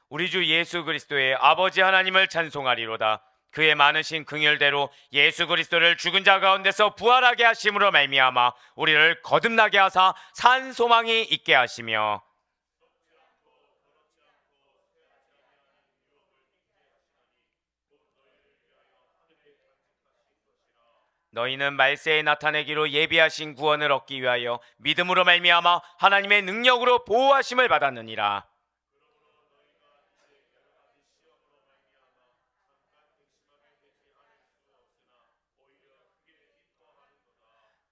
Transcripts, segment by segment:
우리 주 예수 그리스도의 아버지 하나님을 찬송하리로다. 그의 많으신 긍휼대로 예수 그리스도를 죽은 자 가운데서 부활하게 하심으로 말미암아 우리를 거듭나게 하사 산 소망이 있게 하시며, 너희는 말세에 나타내기로 예비하신 구원을 얻기 위하여 믿음으로 말미암아 하나님의 능력으로 보호하심을 받았느니라.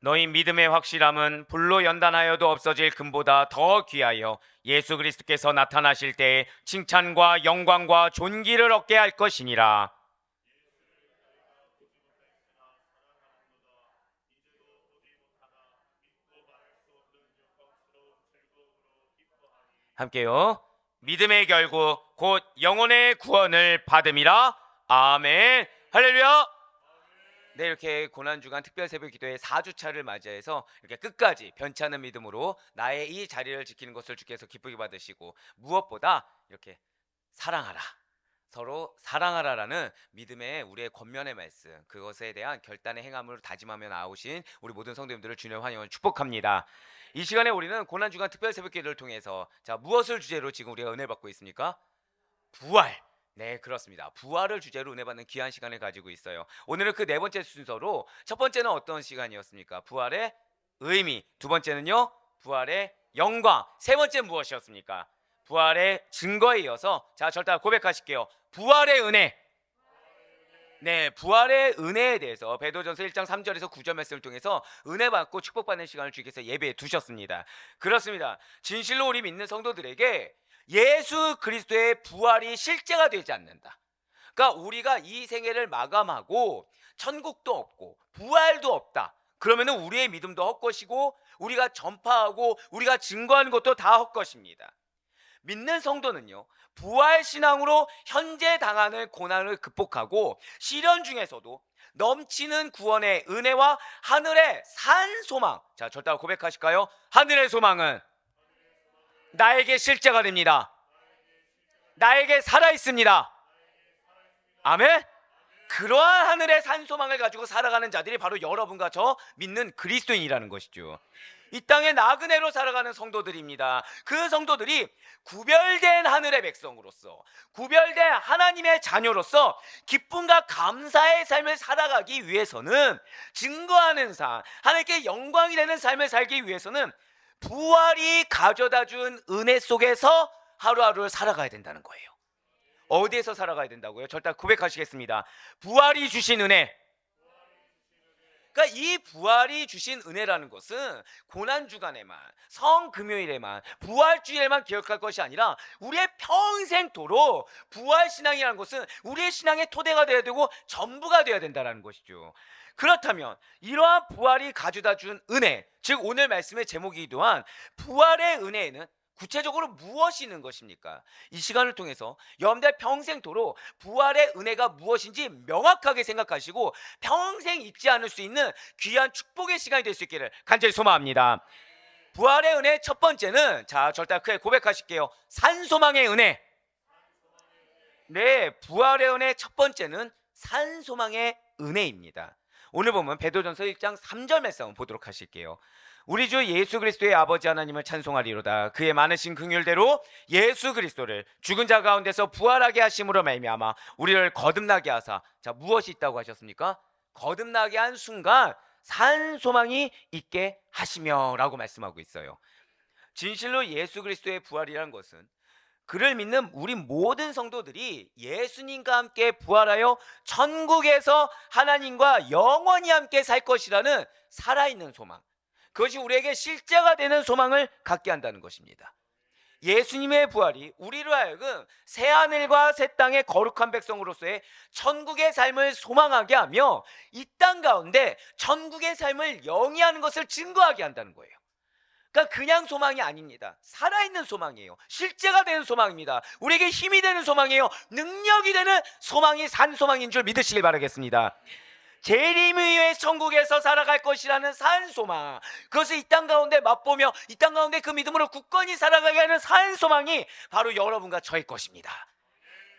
너희 믿음의 확실함은 불로 연단하여도 없어질 금보다 더 귀하여 예수 그리스도께서 나타나실 때에 칭찬과 영광과 존귀를 얻게 할 것이니라. 함께요. 믿음의 결국 곧 영혼의 구원을 받음이라. 아멘. 할렐루야. 네, 이렇게 고난주간 특별새벽 기도의 4주차를 맞이해서 이렇게 끝까지 변치 않는 믿음으로 나의 이 자리를 지키는 것을 주께서 기쁘게 받으시고, 무엇보다 이렇게 사랑하라, 서로 사랑하라라는 믿음의 우리의 권면의 말씀, 그것에 대한 결단의 행함으로 다짐하며 나오신 우리 모든 성도님들을 주님 환영을 축복합니다. 이 시간에 우리는 고난주간 특별새벽 기도를 통해서 무엇을 주제로 지금 우리가 은혜 받고 있습니까? 부활. 네, 그렇습니다. 부활을 주제로 은혜 받는 귀한 시간을 가지고 있어요. 오늘은 그 네 번째 순서로, 첫 번째는 어떤 시간이었습니까? 부활의 의미. 두 번째는요, 부활의 영광. 세 번째는 무엇이었습니까? 부활의 증거에 이어서 절단 고백하실게요. 부활의 은혜. 네, 부활의 은혜에 대해서 베드로전서 1장 3절에서 9절 말씀을 통해서 은혜 받고 축복받는 시간을 주께서 예배해 두셨습니다. 그렇습니다. 진실로 우리 믿는 성도들에게 예수 그리스도의 부활이 실제가 되지 않는다. 그러니까 우리가 이 생애를 마감하고 천국도 없고 부활도 없다. 그러면은 우리의 믿음도 헛것이고 우리가 전파하고 우리가 증거하는 것도 다 헛것입니다. 믿는 성도는요, 부활신앙으로 현재 당하는 고난을 극복하고 시련 중에서도 넘치는 구원의 은혜와 하늘의 산 소망. 절대 고백하실까요? 하늘의 소망은 나에게 실제가 됩니다. 나에게 살아있습니다. 아멘. 그러한 하늘의 산 소망을 가지고 살아가는 자들이 바로 여러분과 저 믿는 그리스도인이라는 것이죠. 이 땅에 나그네로 살아가는 성도들입니다. 그 성도들이 구별된 하늘의 백성으로서, 구별된 하나님의 자녀로서 기쁨과 감사의 삶을 살아가기 위해서는, 증거하는 삶, 하나님께 영광이 되는 삶을 살기 위해서는 부활이 가져다준 은혜 속에서 하루하루를 살아가야 된다는 거예요. 어디에서 살아가야 된다고요? 절대 고백하시겠습니다. 부활이 주신 은혜. 그러니까 이 부활이 주신 은혜라는 것은 고난주간에만, 성금요일에만, 부활주일에만 기억할 것이 아니라 우리의 평생토록 부활신앙이라는 것은 우리의 신앙의 토대가 되어야 되고 전부가 되어야 된다는 것이죠. 그렇다면 이러한 부활이 가져다 준 은혜, 즉 오늘 말씀의 제목이기도 한 부활의 은혜에는 구체적으로 무엇이 있는 것입니까? 이 시간을 통해서 여러분들 평생토록 부활의 은혜가 무엇인지 명확하게 생각하시고 평생 잊지 않을 수 있는 귀한 축복의 시간이 될 수 있기를 간절히 소망합니다. 부활의 은혜 첫 번째는, 절대 크게 고백하실게요. 산소망의 은혜. 네, 부활의 은혜 첫 번째는 산소망의 은혜입니다. 오늘 보면 베드로전서 1장 3절 말씀 보도록 하실게요. 우리 주 예수 그리스도의 아버지 하나님을 찬송하리로다. 그의 많으신 긍휼대로 예수 그리스도를 죽은 자 가운데서 부활하게 하심으로 말미암아 우리를 거듭나게 하사. 무엇이 있다고 하셨습니까? 거듭나게 한 순간 산 소망이 있게 하시며 라고 말씀하고 있어요. 진실로 예수 그리스도의 부활이란 것은 그를 믿는 우리 모든 성도들이 예수님과 함께 부활하여 천국에서 하나님과 영원히 함께 살 것이라는 살아있는 소망, 그것이 우리에게 실제가 되는 소망을 갖게 한다는 것입니다. 예수님의 부활이 우리로 하여금 새하늘과 새 땅의 거룩한 백성으로서의 천국의 삶을 소망하게 하며 이 땅 가운데 천국의 삶을 영위하는 것을 증거하게 한다는 거예요. 그러니까 그냥 소망이 아닙니다. 살아있는 소망이에요. 실제가 되는 소망입니다. 우리에게 힘이 되는 소망이에요. 능력이 되는 소망이 산 소망인 줄 믿으시길 바라겠습니다. 재림의 천국에서 살아갈 것이라는 산소망, 그것을 이 땅 가운데 맛보며 이 땅 가운데 그 믿음으로 굳건히 살아가게 하는 산소망이 바로 여러분과 저의 것입니다.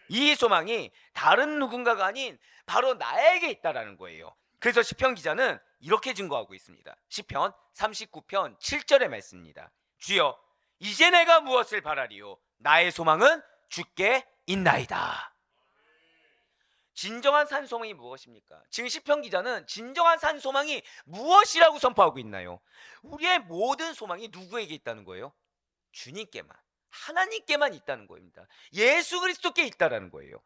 이 소망이 다른 누군가가 아닌 바로 나에게 있다라는 거예요. 그래서 시편 기자는 이렇게 증거하고 있습니다. 시편 39편 7절의 말씀입니다. 주여, 이제 내가 무엇을 바라리요? 나의 소망은 주께 있나이다. 진정한 산소망이 무엇입니까? 지금 시편 기자는 진정한 산소망이 무엇이라고 선포하고 있나요? 우리의 모든 소망이 누구에게 있다는 거예요? 주님께만, 하나님께만 있다는 겁니다. 예수 그리스도께 있다라는 거예요.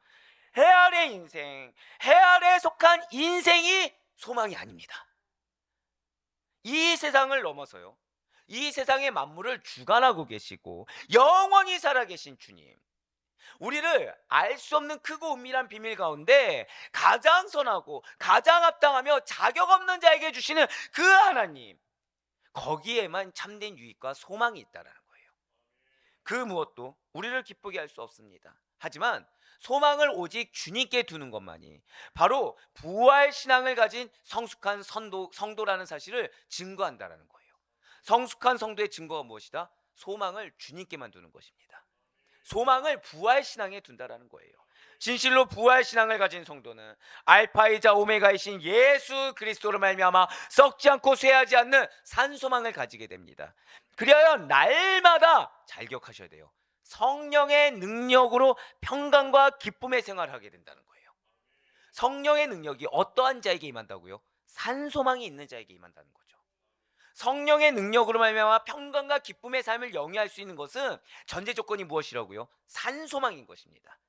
해 아래 인생, 해 아래에 속한 인생이 소망이 아닙니다. 이 세상을 넘어서요, 이 세상의 만물을 주관하고 계시고 영원히 살아계신 주님, 우리를 알 수 없는 크고 은밀한 비밀 가운데 가장 선하고 가장 합당하며 자격 없는 자에게 주시는 그 하나님, 거기에만 참된 유익과 소망이 있다는 거예요. 그 무엇도 우리를 기쁘게 할 수 없습니다. 하지만 소망을 오직 주님께 두는 것만이 바로 부활 신앙을 가진 성숙한 성도라는 사실을 증거한다는 거예요. 성숙한 성도의 증거가 무엇이다? 소망을 주님께만 두는 것입니다. 소망을 부활 신앙에 둔다라는 거예요. 진실로 부활 신앙을 가진 성도는 알파이자 오메가이신 예수 그리스도로 말미암아 썩지 않고 쇠하지 않는 산소망을 가지게 됩니다. 그리하여 날마다 잘 기억하셔야 돼요. 성령의 능력으로 평강과 기쁨의 생활을 하게 된다는 거예요. 성령의 능력이 어떠한 자에게 임한다고요? 산소망이 있는 자에게 임한다는 거죠. 성령의 능력으로 말미암아 평강과 기쁨의 삶을 영위할 수 있는 것은 전제 조건이 무엇이라고요? 산소망인 것입니다.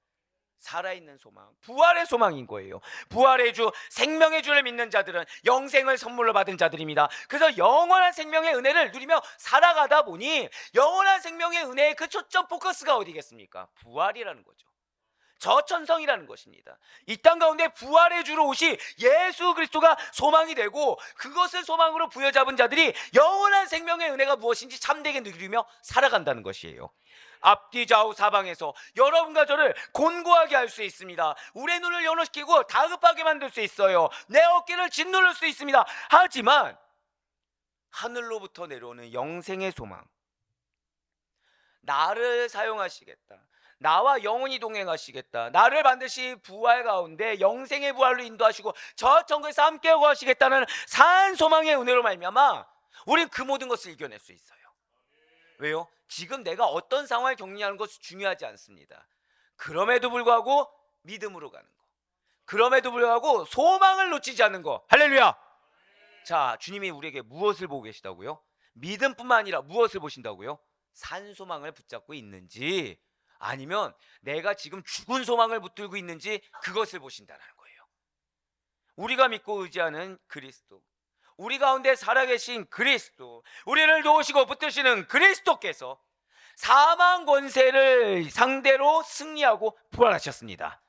살아있는 소망, 부활의 소망인 거예요. 부활의 주, 생명의 주를 믿는 자들은 영생을 선물로 받은 자들입니다. 그래서 영원한 생명의 은혜를 누리며 살아가다 보니 영원한 생명의 은혜의 그 초점 포커스가 어디겠습니까? 부활이라는 거죠. 저천성이라는 것입니다. 이 땅 가운데 부활의 주로 오시 예수 그리스도가 소망이 되고 그것을 소망으로 부여잡은 자들이 영원한 생명의 은혜가 무엇인지 참되게 누리며 살아간다는 것이에요. 앞뒤 좌우 사방에서 여러분과 저를 곤고하게 할 수 있습니다. 우리의 눈을 연호시키고 다급하게 만들 수 있어요. 내 어깨를 짓누를 수 있습니다. 하지만 하늘로부터 내려오는 영생의 소망, 나를 사용하시겠다, 나와 영원히 동행하시겠다, 나를 반드시 부활 가운데 영생의 부활로 인도하시고 저 천국에서 함께하고 하시겠다는 산소망의 은혜로 말미암아 우린 그 모든 것을 이겨낼 수 있어요. 왜요? 지금 내가 어떤 상황을 격리하는 것이 중요하지 않습니다. 그럼에도 불구하고 믿음으로 가는 거, 그럼에도 불구하고 소망을 놓치지 않는 거. 할렐루야. 자, 주님이 우리에게 무엇을 보고 계시다고요? 믿음뿐만 아니라 무엇을 보신다고요? 산소망을 붙잡고 있는지 아니면 내가 지금 죽은 소망을 붙들고 있는지 그것을 보신다는 거예요. 우리가 믿고 의지하는 그리스도, 우리 가운데 살아계신 그리스도, 우리를 도우시고 붙드시는 그리스도께서 사망 권세를 상대로 승리하고 부활하셨습니다.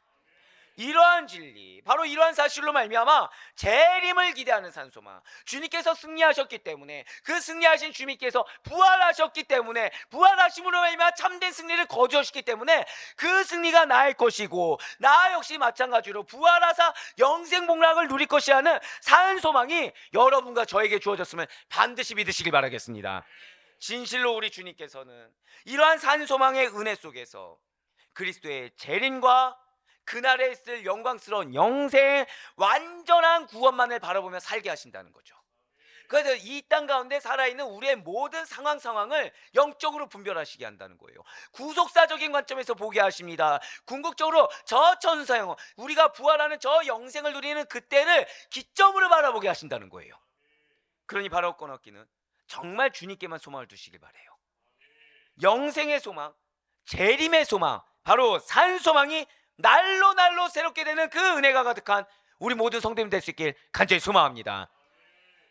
이러한 진리, 바로 이러한 사실로 말미암아 재림을 기대하는 산소망, 주님께서 승리하셨기 때문에, 그 승리하신 주님께서 부활하셨기 때문에, 부활하심으로 말미암아 참된 승리를 거두셨기 때문에 그 승리가 나의 것이고 나 역시 마찬가지로 부활하사 영생 복락을 누릴 것이라는 산소망이 여러분과 저에게 주어졌으면 반드시 믿으시길 바라겠습니다. 진실로 우리 주님께서는 이러한 산소망의 은혜 속에서 그리스도의 재림과 그날에 있을 영광스러운 영생의 완전한 구원만을 바라보며 살게 하신다는 거죠. 그래서 이 땅 가운데 살아있는 우리의 모든 상황을 영적으로 분별하시게 한다는 거예요. 구속사적인 관점에서 보게 하십니다. 궁극적으로 저 천사형, 우리가 부활하는 저 영생을 누리는 그때를 기점으로 바라보게 하신다는 거예요. 그러니 바로 꺼놓기는 정말 주님께만 소망을 두시길 바라요. 영생의 소망, 재림의 소망, 바로 산소망이 날로 새롭게 되는 그 은혜가 가득한 우리 모든 성도님 될 수 있길 간절히 소망합니다.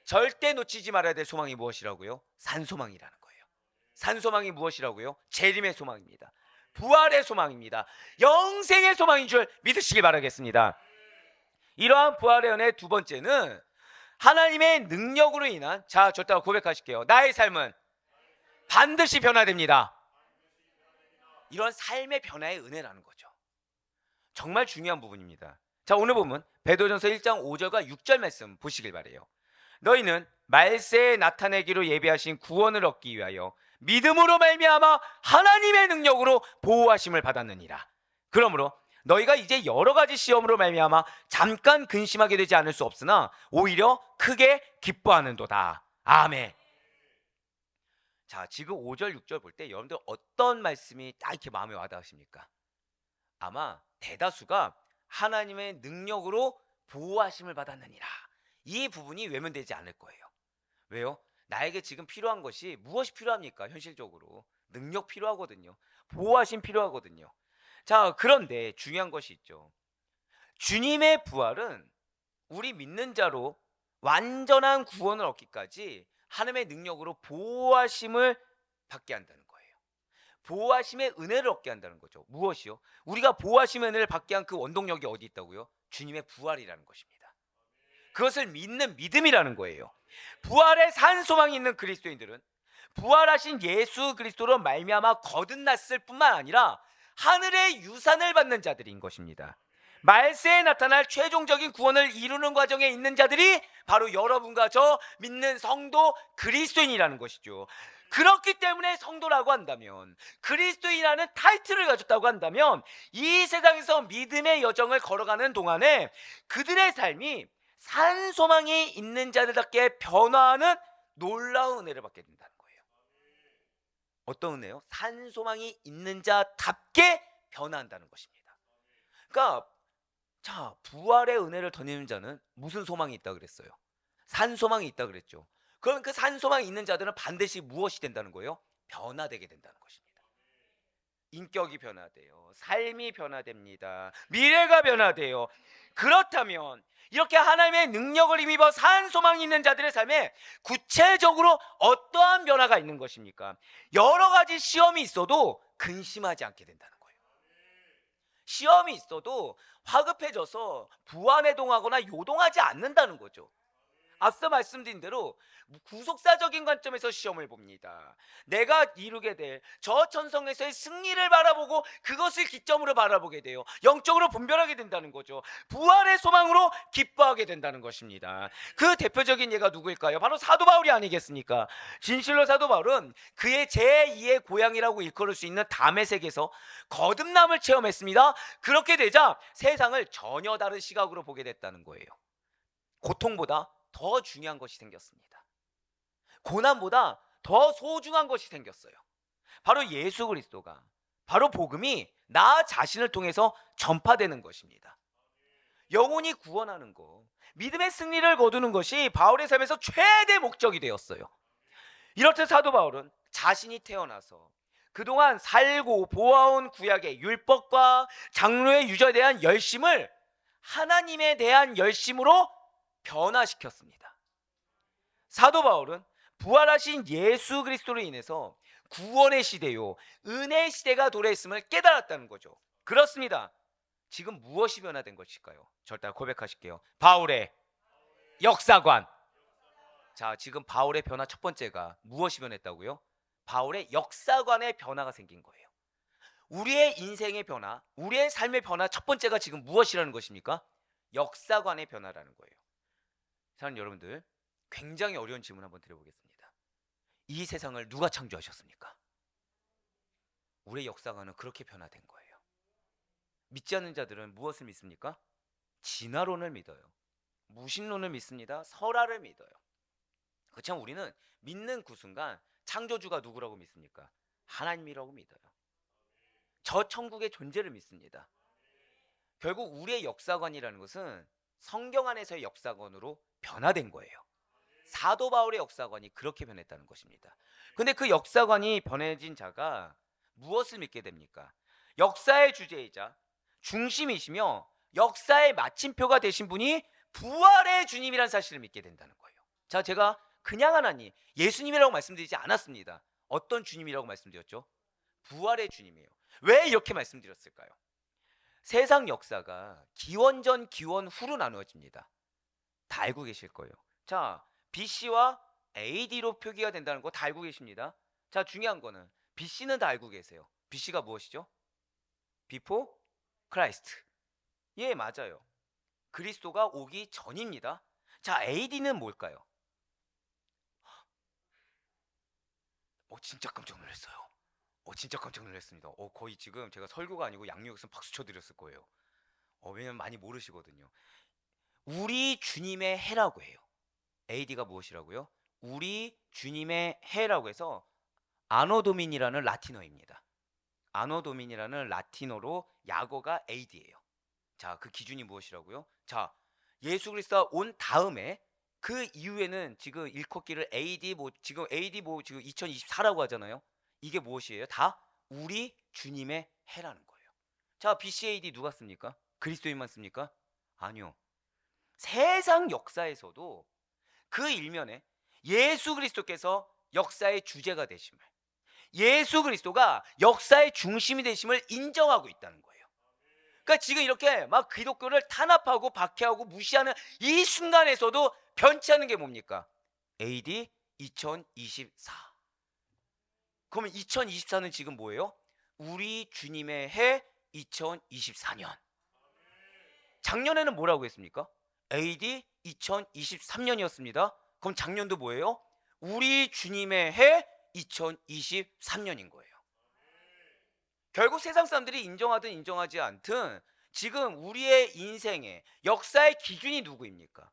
절대 놓치지 말아야 될 소망이 무엇이라고요? 산소망이라는 거예요. 산소망이 무엇이라고요? 재림의 소망입니다. 부활의 소망입니다. 영생의 소망인 줄 믿으시길 바라겠습니다. 이러한 부활의 은혜 두 번째는 하나님의 능력으로 인한, 자, 저따가 고백하실게요. 나의 삶은 반드시 변화됩니다. 이런 삶의 변화의 은혜라는 거죠. 정말 중요한 부분입니다. 자, 오늘 보면 베드로전서 1장 5절과 6절 말씀 보시길 바래요. 너희는 말세에 나타내기로 예비하신 구원을 얻기 위하여 믿음으로 말미암아 하나님의 능력으로 보호하심을 받았느니라. 그러므로 너희가 이제 여러 가지 시험으로 말미암아 잠깐 근심하게 되지 않을 수 없으나 오히려 크게 기뻐하는도다. 아멘. 자, 지금 5절 6절 볼 때 여러분들 어떤 말씀이 딱 이렇게 마음에 와닿으십니까? 아마 대다수가 하나님의 능력으로 보호하심을 받았느니라, 이 부분이 외면되지 않을 거예요. 왜요? 나에게 지금 필요한 것이 무엇이 필요합니까? 현실적으로 능력 필요하거든요. 보호하심 필요하거든요. 자, 그런데 중요한 것이 있죠. 주님의 부활은 우리 믿는 자로 완전한 구원을 얻기까지 하나님의 능력으로 보호하심을 받게 한다는 거예요. 보호하심의 은혜를 얻게 한다는 거죠. 무엇이요? 우리가 보호하심의 은혜를 받게 한 그 원동력이 어디 있다고요? 주님의 부활이라는 것입니다. 그것을 믿는 믿음이라는 거예요. 부활의 산 소망이 있는 그리스도인들은 부활하신 예수 그리스도로 말미암아 거듭났을 뿐만 아니라 하늘의 유산을 받는 자들인 것입니다. 말세에 나타날 최종적인 구원을 이루는 과정에 있는 자들이 바로 여러분과 저 믿는 성도 그리스도인이라는 것이죠. 그렇기 때문에 성도라고 한다면, 그리스도인이라는 타이틀을 가졌다고 한다면, 이 세상에서 믿음의 여정을 걸어가는 동안에 그들의 삶이 산 소망이 있는 자들답게 변화하는 놀라운 은혜를 받게 된다는 거예요. 어떤 은혜요? 산 소망이 있는 자답게 변화한다는 것입니다. 그러니까 자, 부활의 은혜를 더니는 자는 무슨 소망이 있다 그랬어요? 산 소망이 있다 그랬죠. 그러면 그 산 소망이 있는 자들은 반드시 무엇이 된다는 거예요? 변화되게 된다는 것입니다. 인격이 변화돼요. 삶이 변화됩니다. 미래가 변화돼요. 그렇다면 이렇게 하나님의 능력을 힘입어 산 소망이 있는 자들의 삶에 구체적으로 어떠한 변화가 있는 것입니까? 여러 가지 시험이 있어도 근심하지 않게 된다는 거예요. 시험이 있어도 화급해져서 부안해동하거나 요동하지 않는다는 거죠. 앞서 말씀드린 대로 구속사적인 관점에서 시험을 봅니다. 내가 이루게 될 저 천성에서의 승리를 바라보고 그것을 기점으로 바라보게 돼요. 영적으로 분별하게 된다는 거죠. 부활의 소망으로 기뻐하게 된다는 것입니다. 그 대표적인 예가 누구일까요? 바로 사도 바울이 아니겠습니까? 진실로 사도 바울은 그의 제2의 고향이라고 일컬을 수 있는 다메섹에서 거듭남을 체험했습니다. 그렇게 되자 세상을 전혀 다른 시각으로 보게 됐다는 거예요. 고통보다 더 중요한 것이 생겼습니다. 고난보다 더 소중한 것이 생겼어요. 바로 예수 그리스도가, 바로 복음이 나 자신을 통해서 전파되는 것입니다. 영혼이 구원하는 것, 믿음의 승리를 거두는 것이 바울의 삶에서 최대 목적이 되었어요. 이렇듯 사도 바울은 자신이 태어나서 그동안 살고 보아온 구약의 율법과 장로의 유저에 대한 열심을 하나님에 대한 열심으로 변화시켰습니다. 사도 바울은 부활하신 예수 그리스도로 인해서 구원의 시대요, 은혜의 시대가 도래했음을 깨달았다는 거죠. 그렇습니다. 지금 무엇이 변화된 것일까요? 절대 고백하실게요. 바울의 역사관. 자, 지금 바울의 변화 첫 번째가 무엇이 변했다고요? 바울의 역사관의 변화가 생긴 거예요. 우리의 인생의 변화, 우리의 삶의 변화 첫 번째가 지금 무엇이라는 것입니까? 역사관의 변화라는 거예요. 사랑하는 여러분들, 굉장히 어려운 질문 한번 드려보겠습니다. 이 세상을 누가 창조하셨습니까? 우리의 역사관은 그렇게 변화된 거예요. 믿지 않는 자들은 무엇을 믿습니까? 진화론을 믿어요. 무신론을 믿습니다. 설화를 믿어요. 그렇지만 우리는 믿는 그 순간 창조주가 누구라고 믿습니까? 하나님이라고 믿어요. 저 천국의 존재를 믿습니다. 결국 우리의 역사관이라는 것은 성경 안에서의 역사관으로 변화된 거예요. 사도 바울의 역사관이 그렇게 변했다는 것입니다. 근데 그 역사관이 변해진 자가 무엇을 믿게 됩니까? 역사의 주제이자 중심이시며 역사의 마침표가 되신 분이 부활의 주님이라는 사실을 믿게 된다는 거예요. 자, 제가 그냥 하나님, 예수님이라고 말씀드리지 않았습니다. 어떤 주님이라고 말씀드렸죠? 부활의 주님이에요. 왜 이렇게 말씀드렸을까요? 세상 역사가 기원전 기원 후로 나누어집니다. 다 알고 계실 거예요. 자, BC와 AD로 표기가 된다는 거 다 알고 계십니다. 자, 중요한 거는 BC는 다 알고 계세요. BC가 무엇이죠? Before Christ. 예, 맞아요. 그리스도가 오기 전입니다. 자, AD는 뭘까요? 진짜 깜짝 놀랐어요. 진짜 깜짝 놀랐습니다. 거의 지금 제가 설교가 아니고 양육에서 박수 쳐드렸을 거예요. 왜냐면 많이 모르시거든요. 우리 주님의 해라고 해요. AD가 무엇이라고요? 우리 주님의 해라고 해서 아노도민이라는 라틴어입니다. 아노도민이라는 라틴어로 약어가 AD예요. 자, 그 기준이 무엇이라고요? 자, 예수 그리스도가 온 다음에 그 이후에는 지금 일컫기를 AD 지금 2024라고 하잖아요. 이게 무엇이에요? 다 우리 주님의 해라는 거예요. 자, BCAD 누가 씁니까? 그리스도인만 씁니까? 아니요. 세상 역사에서도 그 일면에 예수 그리스도께서 역사의 주제가 되심을, 예수 그리스도가 역사의 중심이 되심을 인정하고 있다는 거예요. 그러니까 지금 이렇게 막 기독교를 탄압하고 박해하고 무시하는 이 순간에서도 변치 않는 게 뭡니까? AD 2024. 그러면 2024는 지금 뭐예요? 우리 주님의 해 2024년. 작년에는 뭐라고 했습니까? AD 2023년이었습니다. 그럼 작년도 뭐예요? 우리 주님의 해 2023년인 거예요. 결국 세상 사람들이 인정하든 인정하지 않든 지금 우리의 인생의 역사의 기준이 누구입니까?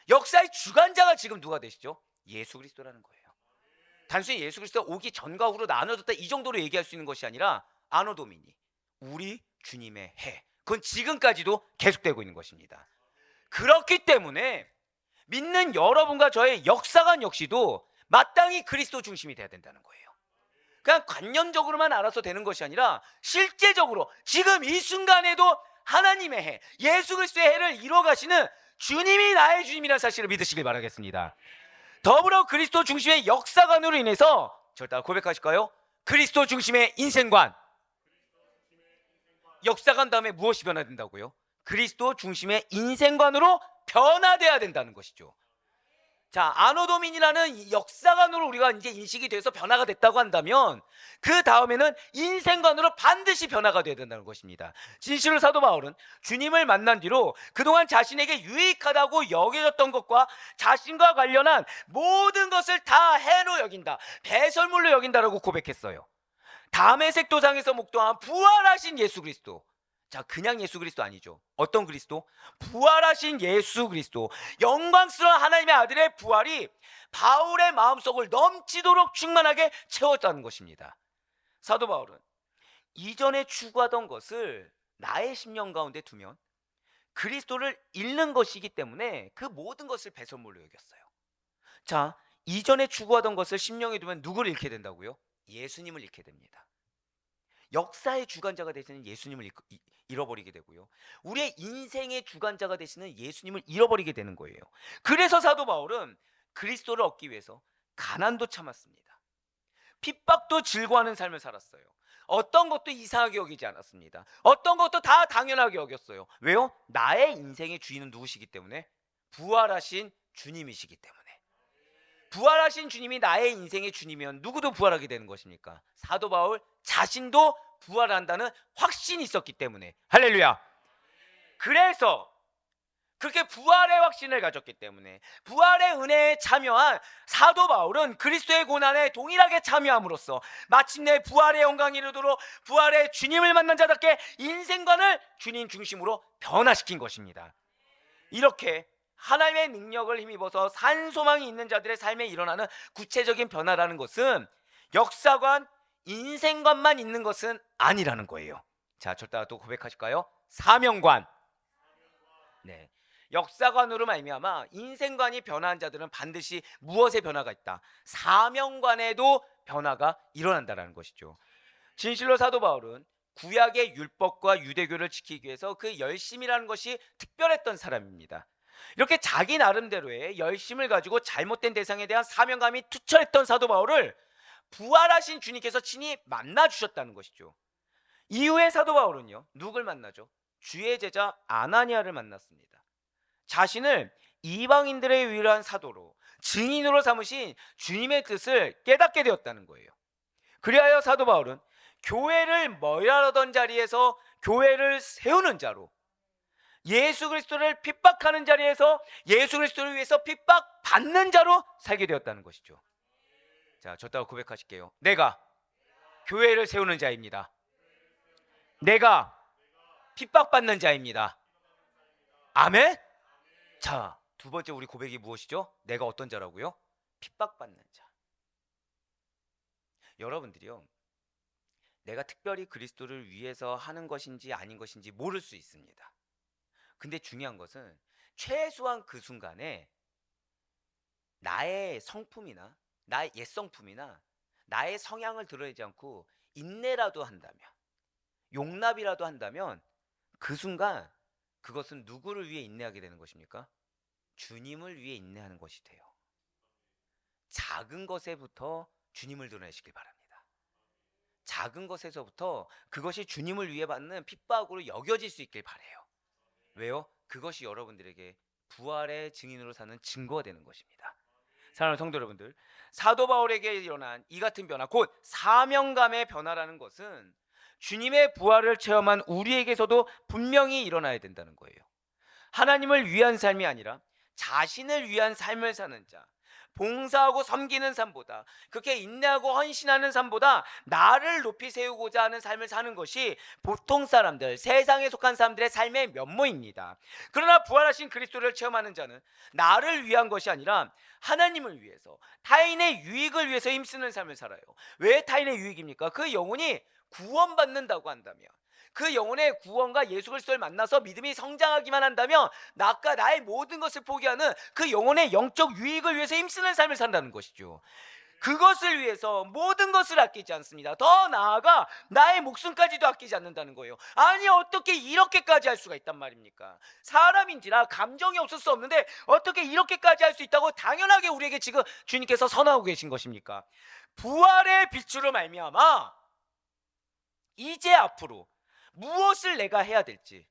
역사의 주관자가 지금 누가 되시죠? 예수 그리스도라는 거예요. 단순히 예수 그리스도가 오기 전과 후로 나눠졌다 이 정도로 얘기할 수 있는 것이 아니라 아노도미니, 우리 주님의 해, 그건 지금까지도 계속되고 있는 것입니다. 그렇기 때문에 믿는 여러분과 저의 역사관 역시도 마땅히 그리스도 중심이 돼야 된다는 거예요. 그냥 관념적으로만 알아서 되는 것이 아니라 실제적으로 지금 이 순간에도 하나님의 해, 예수 그리스도의 해를 이뤄가시는 주님이 나의 주님이라는 사실을 믿으시길 바라겠습니다. 더불어 그리스도 중심의 역사관으로 인해서 저를 따라 고백하실까요? 그리스도 중심의 인생관. 역사관 다음에 무엇이 변화된다고요? 그리스도 중심의 인생관으로 변화돼야 된다는 것이죠. 자, 아노도민이라는 역사관으로 우리가 이제 인식이 돼서 변화가 됐다고 한다면 그 다음에는 인생관으로 반드시 변화가 돼야 된다는 것입니다. 진실로 사도 바울은 주님을 만난 뒤로 그동안 자신에게 유익하다고 여겨졌던 것과 자신과 관련한 모든 것을 다 해로 여긴다, 배설물로 여긴다라고 고백했어요. 담에색 도상에서 목동한 부활하신 예수 그리스도. 자, 그냥 예수 그리스도 아니죠. 어떤 그리스도? 부활하신 예수 그리스도, 영광스러운 하나님의 아들의 부활이 바울의 마음속을 넘치도록 충만하게 채웠다는 것입니다. 사도 바울은 이전에 추구하던 것을 나의 심령 가운데 두면 그리스도를 잃는 것이기 때문에 그 모든 것을 배설물로 여겼어요. 자, 이전에 추구하던 것을 심령에 두면 누구를 잃게 된다고요? 예수님을 잃게 됩니다. 역사의 주관자가 되시는 예수님을 잃어버리게 되고요, 우리의 인생의 주관자가 되시는 예수님을 잃어버리게 되는 거예요. 그래서 사도 바울은 그리스도를 얻기 위해서 가난도 참았습니다. 핍박도 즐거워하는 삶을 살았어요. 어떤 것도 이상하게 여기지 않았습니다. 어떤 것도 다 당연하게 여겼어요. 왜요? 나의 인생의 주인은 누구시기 때문에? 부활하신 주님이시기 때문에. 부활하신 주님이 나의 인생의 주님이면 누구도 부활하게 되는 것입니까? 사도 바울 자신도 부활한다는 확신이 있었기 때문에. 할렐루야. 그래서 그렇게 부활의 확신을 가졌기 때문에 부활의 은혜에 참여한 사도 바울은 그리스도의 고난에 동일하게 참여함으로써 마침내 부활의 영광이 이르도록 부활의 주님을 만난 자답게 인생관을 주님 중심으로 변화시킨 것입니다. 이렇게 하나님의 능력을 힘입어서 산 소망이 있는 자들의 삶에 일어나는 구체적인 변화라는 것은 역사관, 인생관만 있는 것은 아니라는 거예요. 자, 저를 따라 또 고백하실까요? 사명관. 네, 역사관으로 말미암아 인생관이 변화한 자들은 반드시 무엇의 변화가 있다? 사명관에도 변화가 일어난다는 것이죠. 진실로 사도 바울은 구약의 율법과 유대교를 지키기 위해서 그 열심이라는 것이 특별했던 사람입니다. 이렇게 자기 나름대로의 열심을 가지고 잘못된 대상에 대한 사명감이 투철했던 사도 바울을 부활하신 주님께서 친히 만나 주셨다는 것이죠. 이후에 사도 바울은요, 누굴 만나죠? 주의 제자 아나니아를 만났습니다. 자신을 이방인들의 유일한 사도로, 증인으로 삼으신 주님의 뜻을 깨닫게 되었다는 거예요. 그리하여 사도 바울은 교회를 멸하던 자리에서 교회를 세우는 자로, 예수 그리스도를 핍박하는 자리에서 예수 그리스도를 위해서 핍박받는 자로 살게 되었다는 것이죠. 자, 저따가 고백하실게요. 내가 교회를 세우는 자입니다. 내가 핍박받는 자입니다. 아멘? 자, 두 번째 우리 고백이 무엇이죠? 내가 어떤 자라고요? 핍박받는 자. 여러분들이요, 내가 특별히 그리스도를 위해서 하는 것인지 아닌 것인지 모를 수 있습니다. 근데 중요한 것은 최소한 그 순간에 나의 성품이나 나의 옛성품이나 나의 성향을 드러내지 않고 인내라도 한다면, 용납이라도 한다면 그 순간 그것은 누구를 위해 인내하게 되는 것입니까? 주님을 위해 인내하는 것이 돼요. 작은 것에부터 주님을 드러내시길 바랍니다. 작은 것에서부터 그것이 주님을 위해 받는 핍박으로 여겨질 수 있길 바라요. 왜요? 그것이 여러분들에게 부활의 증인으로 사는 증거가 되는 것입니다. 사랑하는 성도 여러분들, 사도 바울에게 일어난 이 같은 변화, 곧 사명감의 변화라는 것은 주님의 부활을 체험한 우리에게서도 분명히 일어나야 된다는 거예요. 하나님을 위한 삶이 아니라 자신을 위한 삶을 사는 자, 봉사하고 섬기는 삶보다, 그렇게 인내하고 헌신하는 삶보다 나를 높이 세우고자 하는 삶을 사는 것이 보통 사람들, 세상에 속한 사람들의 삶의 면모입니다. 그러나 부활하신 그리스도를 체험하는 자는 나를 위한 것이 아니라 하나님을 위해서, 타인의 유익을 위해서 힘쓰는 삶을 살아요. 왜 타인의 유익입니까? 그 영혼이 구원받는다고 한다면, 그 영혼의 구원과 예수 그리스도를 만나서 믿음이 성장하기만 한다면 나과 나의 모든 것을 포기하는 그 영혼의 영적 유익을 위해서 힘쓰는 삶을 산다는 것이죠. 그것을 위해서 모든 것을 아끼지 않습니다. 더 나아가 나의 목숨까지도 아끼지 않는다는 거예요. 아니, 어떻게 이렇게까지 할 수가 있단 말입니까? 사람인지라 감정이 없을 수 없는데 어떻게 이렇게까지 할 수 있다고 당연하게 우리에게 지금 주님께서 선하고 계신 것입니까? 부활의 빛으로 말미암아 이제 앞으로 무엇을 내가 해야 될지,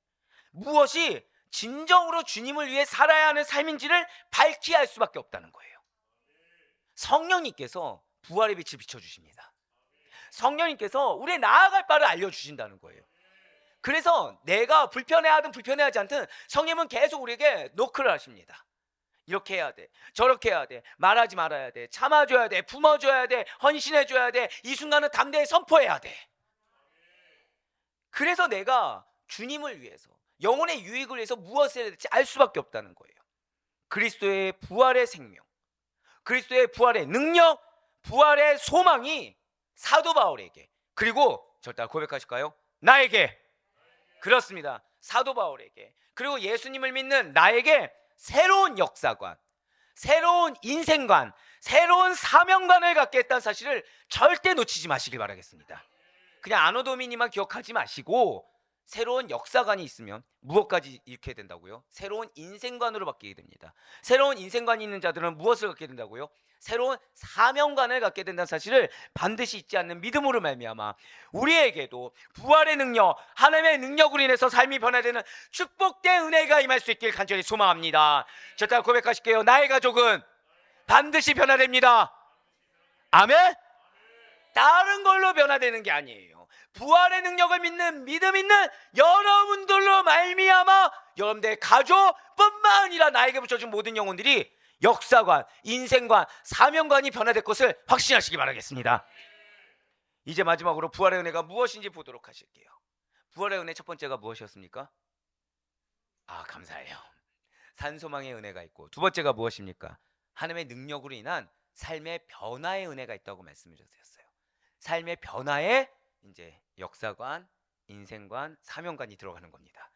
무엇이 진정으로 주님을 위해 살아야 하는 삶인지를 밝히 알 수밖에 없다는 거예요. 성령님께서 부활의 빛을 비춰주십니다. 성령님께서 우리의 나아갈 바를 알려주신다는 거예요. 그래서 내가 불편해하든 불편해하지 않든 성령님은 계속 우리에게 노크를 하십니다. 이렇게 해야 돼, 저렇게 해야 돼, 말하지 말아야 돼, 참아줘야 돼, 품어줘야 돼, 헌신해줘야 돼, 이 순간은 담대히 선포해야 돼. 그래서 내가 주님을 위해서, 영혼의 유익을 위해서 무엇을 해야 될지 알 수밖에 없다는 거예요. 그리스도의 부활의 생명, 그리스도의 부활의 능력, 부활의 소망이 사도 바울에게, 그리고 절대 고백하실까요? 나에게, 그렇습니다. 사도 바울에게, 그리고 예수님을 믿는 나에게 새로운 역사관, 새로운 인생관, 새로운 사명관을 갖게 했다는 사실을 절대 놓치지 마시길 바라겠습니다. 그냥 아노도미니만 기억하지 마시고 새로운 역사관이 있으면 무엇까지 잃게 된다고요? 새로운 인생관으로 바뀌게 됩니다. 새로운 인생관이 있는 자들은 무엇을 갖게 된다고요? 새로운 사명관을 갖게 된다는 사실을 반드시 잊지 않는 믿음으로 말미암아 우리에게도 부활의 능력, 하나님의 능력으로 인해서 삶이 변화되는 축복된 은혜가 임할 수 있길 간절히 소망합니다. 저 따라 고백하실게요. 나의 가족은 반드시 변화됩니다. 아멘? 다른 걸로 변화되는 게 아니에요. 부활의 능력을 믿는 믿음 있는 여러분들로 말미암아 여러분들의 가족뿐만 아니라 나에게 붙여준 모든 영혼들이 역사관, 인생관, 사명관이 변화될 것을 확신하시기 바라겠습니다. 이제 마지막으로 부활의 은혜가 무엇인지 보도록 하실게요. 부활의 은혜 첫 번째가 무엇이었습니까? 감사해요. 산소망의 은혜가 있고, 두 번째가 무엇입니까? 하나님의 능력으로 인한 삶의 변화의 은혜가 있다고 말씀을 드렸어요. 삶의 변화에 이제 역사관, 인생관, 사명관이 들어가는 겁니다.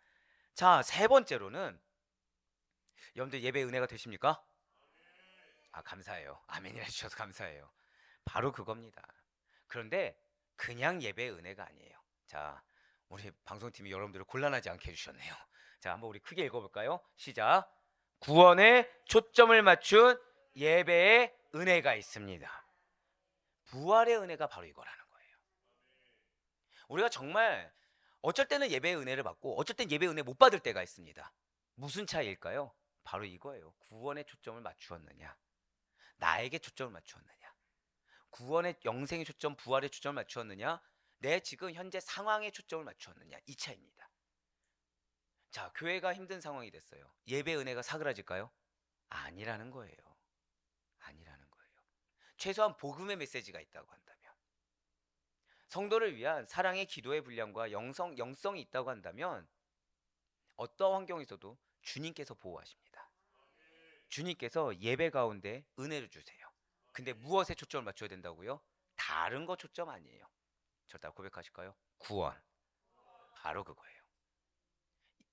자, 세 번째로는 여러분들 예배 은혜가 되십니까? 감사해요. 아멘이라 주셔서 감사해요. 바로 그겁니다. 그런데 그냥 예배 은혜가 아니에요. 자, 우리 방송팀이 여러분들을 곤란하지 않게 해주셨네요. 자, 한번 우리 크게 읽어볼까요? 시작. 구원에 초점을 맞춘 예배의 은혜가 있습니다. 부활의 은혜가 바로 이거라는 거예요. 우리가 정말 어쩔 때는 예배의 은혜를 받고 어쩔 땐 예배의 은혜 못 받을 때가 있습니다. 무슨 차이일까요? 바로 이거예요. 구원에 초점을 맞추었느냐, 나에게 초점을 맞추었느냐, 구원의 영생의 초점, 부활의 초점을 맞추었느냐, 내 지금 현재 상황에 초점을 맞추었느냐, 이 차이입니다. 자, 교회가 힘든 상황이 됐어요. 예배 은혜가 사그라질까요? 아니라는 거예요. 아니라는 거예요. 최소한 복음의 메시지가 있다고 한다면, 성도를 위한 사랑의 기도의 분량과 영성이 있다고 한다면 어떠한 환경에서도 주님께서 보호하십니다. 주님께서 예배 가운데 은혜를 주세요. 근데 무엇에 초점을 맞춰야 된다고요? 다른 거 초점 아니에요. 저 다 고백하실까요? 구원. 바로 그거예요.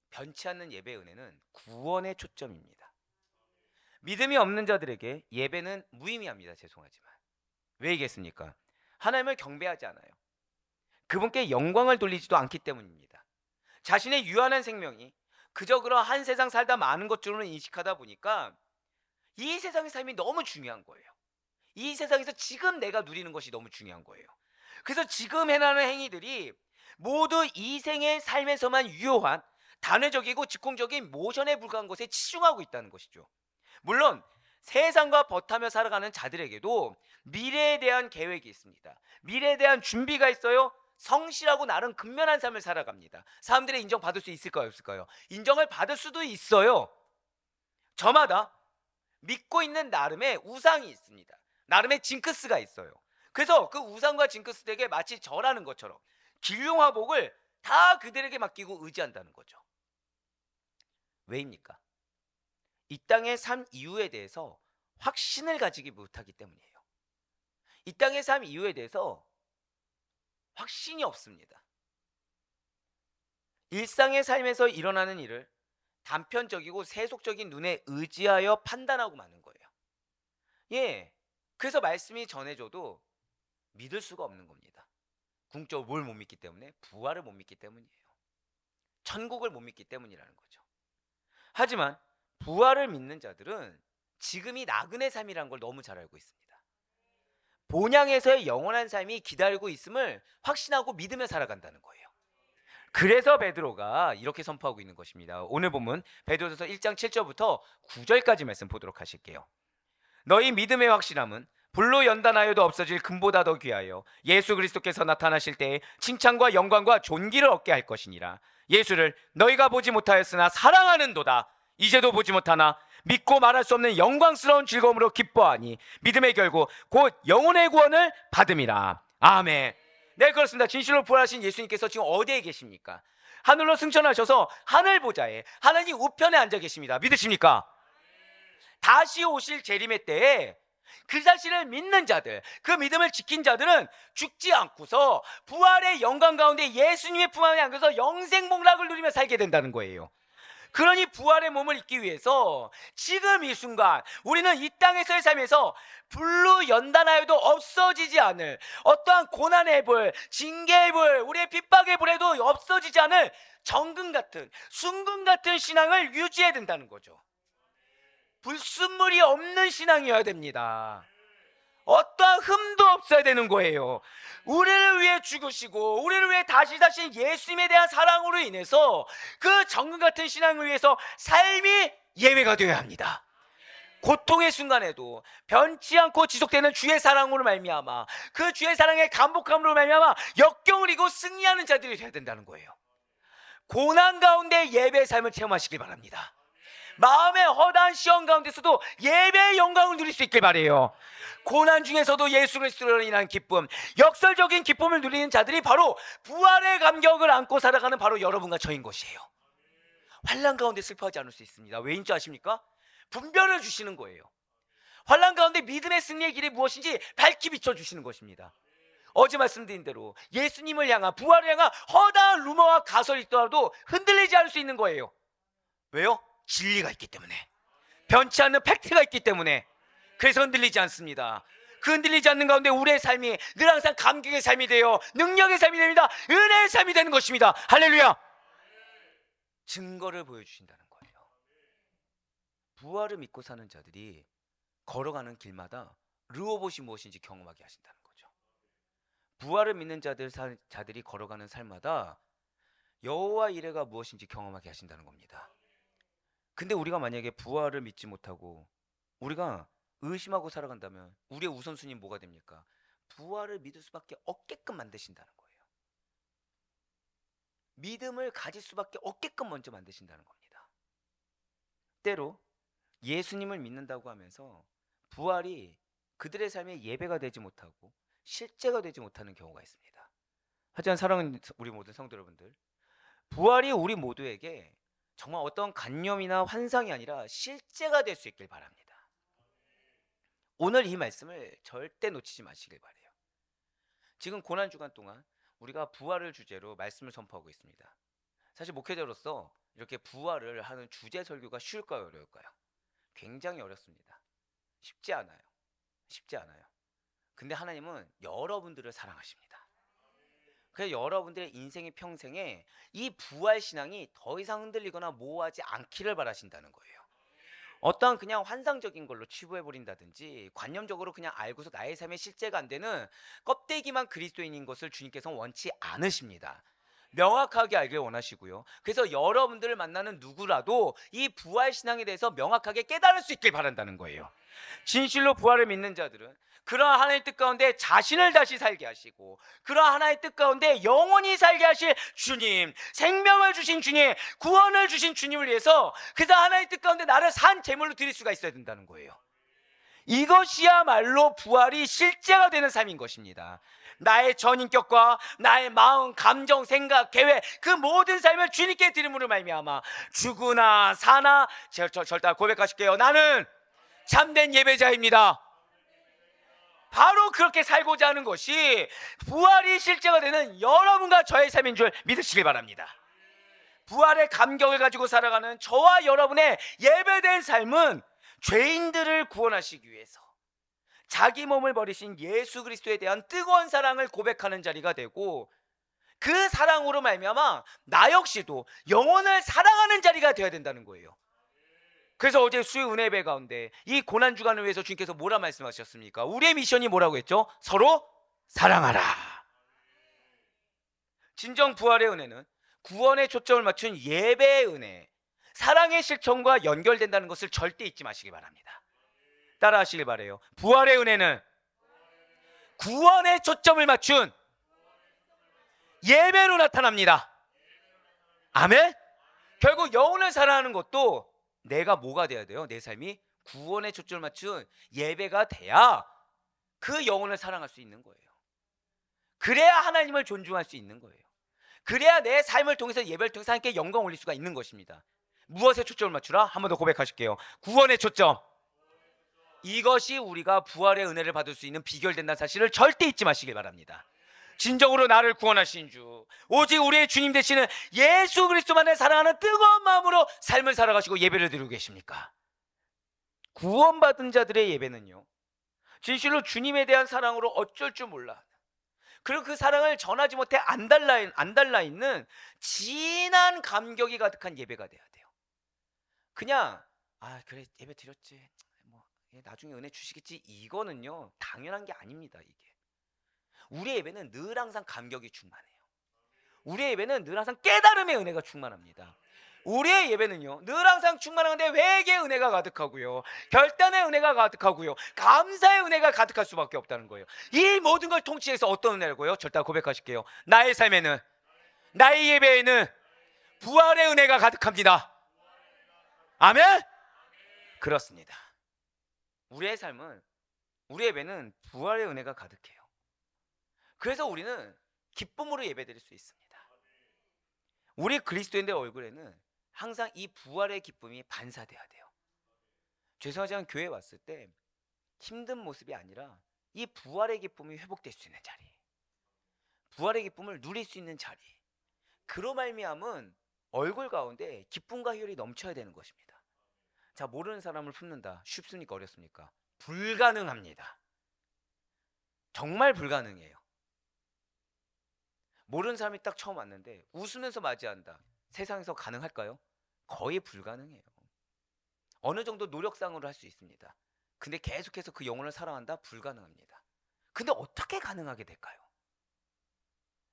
변치 않는 예배 은혜는 구원의 초점입니다. 믿음이 없는 자들에게 예배는 무의미합니다. 죄송하지만. 왜 얘기했습니까? 하나님을 경배하지 않아요. 그분께 영광을 돌리지도 않기 때문입니다. 자신의 유한한 생명이 그저 그런 세상 살다 많은 것들로는 인식하다 보니까 이 세상의 삶이 너무 중요한 거예요. 이 세상에서 지금 내가 누리는 것이 너무 중요한 거예요. 그래서 지금 해나는 행위들이 모두 이 생의 삶에서만 유효한 단회적이고 즉흥적인 모션에 불과한 것에 치중하고 있다는 것이죠. 물론 세상과 버타며 살아가는 자들에게도 미래에 대한 계획이 있습니다. 미래에 대한 준비가 있어요. 성실하고 나름 근면한 삶을 살아갑니다. 사람들의 인정받을 수 있을까요? 없을까요? 인정을 받을 수도 있어요. 저마다 믿고 있는 나름의 우상이 있습니다. 나름의 징크스가 있어요. 그래서 그 우상과 징크스에게 마치 절하는 것처럼 길흉화복을 다 그들에게 맡기고 의지한다는 거죠. 왜입니까? 이 땅의 삶 이후에 대해서 확신을 가지기 못하기 때문이에요. 이 땅의 삶 이후에 대해서 확신이 없습니다. 일상의 삶에서 일어나는 일을 단편적이고 세속적인 눈에 의지하여 판단하고 마는 거예요. 예, 그래서 말씀이 전해져도 믿을 수가 없는 겁니다. 궁극적으로 뭘 못 믿기 때문에? 부활을 못 믿기 때문이에요. 천국을 못 믿기 때문이라는 거죠. 하지만 부활을 믿는 자들은 지금이 나그네 삶이라는 걸 너무 잘 알고 있습니다. 본향에서의 영원한 삶이 기다리고 있음을 확신하고 믿으며 살아간다는 거예요. 그래서 베드로가 이렇게 선포하고 있는 것입니다. 오늘 본문 베드로전서 1장 7절부터 9절까지 말씀 보도록 하실게요. 너희 믿음의 확실함은 불로 연단하여도 없어질 금보다 더 귀하여 예수 그리스도께서 나타나실 때에 칭찬과 영광과 존귀를 얻게 할 것이니라. 예수를 너희가 보지 못하였으나 사랑하는도다. 이제도 보지 못하나 믿고 말할 수 없는 영광스러운 즐거움으로 기뻐하니 믿음의 결국 곧 영혼의 구원을 받음이라. 아멘. 네, 그렇습니다. 진실로 부활하신 예수님께서 지금 어디에 계십니까? 하늘로 승천하셔서 하늘 보좌에 하나님 우편에 앉아 계십니다. 믿으십니까? 다시 오실 재림의 때에 그 사실을 믿는 자들, 그 믿음을 지킨 자들은 죽지 않고서 부활의 영광 가운데 예수님의 품 안에 안겨서 영생복락을 누리며 살게 된다는 거예요. 그러니 부활의 몸을 입기 위해서 지금 이 순간 우리는 이 땅에서의 삶에서 불로 연단하여도 없어지지 않을 어떠한 고난의 불, 징계의 불, 우리의 핍박의 불에도 없어지지 않을 정금 같은, 순금 같은 신앙을 유지해야 된다는 거죠. 불순물이 없는 신앙이어야 됩니다. 어떠한 흠도 없어야 되는 거예요. 우리를 위해 죽으시고 우리를 위해 다시 예수님에 대한 사랑으로 인해서 그 정금 같은 신앙을 위해서 삶이 예배가 되어야 합니다. 고통의 순간에도 변치 않고 지속되는 주의 사랑으로 말미암아 그 주의 사랑의 감복함으로 말미암아 역경을 이기고 승리하는 자들이 되어야 된다는 거예요. 고난 가운데 예배의 삶을 체험하시길 바랍니다. 마음의 허다한 시험 가운데서도 예배의 영광을 누릴 수 있길 바라요. 고난 중에서도 예수 그리스도로 인한 기쁨, 역설적인 기쁨을 누리는 자들이 바로 부활의 감격을 안고 살아가는 바로 여러분과 저인 것이에요. 환난 가운데 슬퍼하지 않을 수 있습니다. 왜인 줄 아십니까? 분별을 주시는 거예요. 환난 가운데 믿음의 승리의 길이 무엇인지 밝히 비춰주시는 것입니다. 어제 말씀드린 대로 예수님을 향한, 부활을 향한 허다한 루머와 가설이 있더라도 흔들리지 않을 수 있는 거예요. 왜요? 진리가 있기 때문에, 변치 않는 팩트가 있기 때문에. 그래서 흔들리지 않습니다. 그 흔들리지 않는 가운데 우리의 삶이 늘 항상 감격의 삶이 되어 능력의 삶이 됩니다. 은혜의 삶이 되는 것입니다. 할렐루야. 증거를 보여주신다는 거예요. 부활을 믿고 사는 자들이 걸어가는 길마다 르호봇이 무엇인지 경험하게 하신다는 거죠. 부활을 믿는 자들이 걸어가는 삶마다 여호와 이레가 무엇인지 경험하게 하신다는 겁니다. 근데 우리가 만약에 부활을 믿지 못하고 우리가 의심하고 살아간다면 우리의 우선순위는 뭐가 됩니까? 부활을 믿을 수밖에 없게끔 만드신다는 거예요. 믿음을 가질 수밖에 없게끔 먼저 만드신다는 겁니다. 때로 예수님을 믿는다고 하면서 부활이 그들의 삶에 예배가 되지 못하고 실제가 되지 못하는 경우가 있습니다. 하지만 사랑하는 우리 모든 성도 여러분들, 부활이 우리 모두에게 정말 어떤 관념이나 환상이 아니라 실제가 될 수 있길 바랍니다. 오늘 이 말씀을 절대 놓치지 마시길 바래요. 지금 고난주간 동안 우리가 부활을 주제로 말씀을 선포하고 있습니다. 사실 목회자로서 이렇게 부활을 하는 주제 설교가 쉬울까요, 어려울까요? 굉장히 어렵습니다. 쉽지 않아요. 쉽지 않아요. 근데 하나님은 여러분들을 사랑하십니다. 그래서 여러분들의 인생의 평생에 이 부활 신앙이 더 이상 흔들리거나 모호하지 않기를 바라신다는 거예요. 어떠한 그냥 환상적인 걸로 치부해버린다든지 관념적으로 그냥 알고서 나의 삶에 실제가 안 되는 껍데기만 그리스도인인 것을 주님께서는 원치 않으십니다. 명확하게 알길 원하시고요. 그래서 여러분들을 만나는 누구라도 이 부활 신앙에 대해서 명확하게 깨달을 수 있길 바란다는 거예요. 진실로 부활을 믿는 자들은 그러한 하나님의 뜻 가운데 자신을 다시 살게 하시고 그러한 하나님의 뜻 가운데 영원히 살게 하실 주님, 생명을 주신 주님, 구원을 주신 주님을 위해서 그래서 하나님의 뜻 가운데 나를 산 제물로 드릴 수가 있어야 된다는 거예요. 이것이야말로 부활이 실제가 되는 삶인 것입니다. 나의 전인격과 나의 마음, 감정, 생각, 계획 그 모든 삶을 주님께 드림으로 말미암아 죽으나 사나 절대 고백하실게요. 나는 참된 예배자입니다. 바로 그렇게 살고자 하는 것이 부활이 실제가 되는 여러분과 저의 삶인 줄 믿으시길 바랍니다. 부활의 감격을 가지고 살아가는 저와 여러분의 예배된 삶은 죄인들을 구원하시기 위해서 자기 몸을 버리신 예수 그리스도에 대한 뜨거운 사랑을 고백하는 자리가 되고 그 사랑으로 말미암아 나 역시도 영혼을 사랑하는 자리가 되어야 된다는 거예요. 그래서 어제 수요 은혜배 가운데 이 고난주간을 위해서 주님께서 뭐라 말씀하셨습니까? 우리의 미션이 뭐라고 했죠? 서로 사랑하라. 진정 부활의 은혜는 구원에 초점을 맞춘 예배의 은혜, 사랑의 실천과 연결된다는 것을 절대 잊지 마시기 바랍니다. 따라 하시길 바라요. 부활의 은혜는 구원에 초점을 맞춘 예배로 나타납니다. 아멘? 결국 영혼을 사랑하는 것도 내가 뭐가 돼야 돼요? 내 삶이 구원에 초점을 맞춘 예배가 돼야 그 영혼을 사랑할 수 있는 거예요. 그래야 하나님을 존중할 수 있는 거예요. 그래야 내 삶을 통해서 예배를 통해서 하나님께 영광 올릴 수가 있는 것입니다. 무엇에 초점을 맞추라? 한 번 더 고백하실게요. 구원의 초점. 이것이 우리가 부활의 은혜를 받을 수 있는 비결된다는 사실을 절대 잊지 마시길 바랍니다. 진정으로 나를 구원하신 주, 오직 우리의 주님 되시는 예수 그리스도만을 사랑하는 뜨거운 마음으로 삶을 살아가시고 예배를 드리고 계십니까? 구원받은 자들의 예배는요, 진실로 주님에 대한 사랑으로 어쩔 줄 몰라, 그리고 그 사랑을 전하지 못해 안 달라 있는 진한 감격이 가득한 예배가 돼야 돼요. 그냥 그래 예배 드렸지, 뭐 나중에 은혜 주시겠지, 이거는요 당연한 게 아닙니다. 이게 우리의 예배는 늘 항상 감격이 충만해요. 우리의 예배는 늘 항상 깨달음의 은혜가 충만합니다. 우리의 예배는요 늘 항상 충만한데 회개의 은혜가 가득하고요, 결단의 은혜가 가득하고요, 감사의 은혜가 가득할 수밖에 없다는 거예요. 이 모든 걸 통치해서 어떤 은혜라고요? 절대 고백하실게요. 나의 삶에는, 나의 예배에는 부활의 은혜가 가득합니다. 아멘? 그렇습니다. 우리의 삶은, 우리의 예배는 부활의 은혜가 가득해요. 그래서 우리는 기쁨으로 예배드릴 수 있습니다. 우리 그리스도인의 얼굴에는 항상 이 부활의 기쁨이 반사돼야 돼요. 죄송하지만 교회에 왔을 때 힘든 모습이 아니라 이 부활의 기쁨이 회복될 수 있는 자리, 부활의 기쁨을 누릴 수 있는 자리, 그로 말미암은 얼굴 가운데 기쁨과 희열이 넘쳐야 되는 것입니다. 자, 모르는 사람을 품는다. 쉽습니까? 어렵습니까? 불가능합니다. 정말 불가능해요. 모르는 사람이 딱 처음 왔는데 웃으면서 맞이한다. 세상에서 가능할까요? 거의 불가능해요. 어느 정도 노력상으로 할 수 있습니다. 근데 계속해서 그 영혼을 사랑한다? 불가능합니다. 근데 어떻게 가능하게 될까요?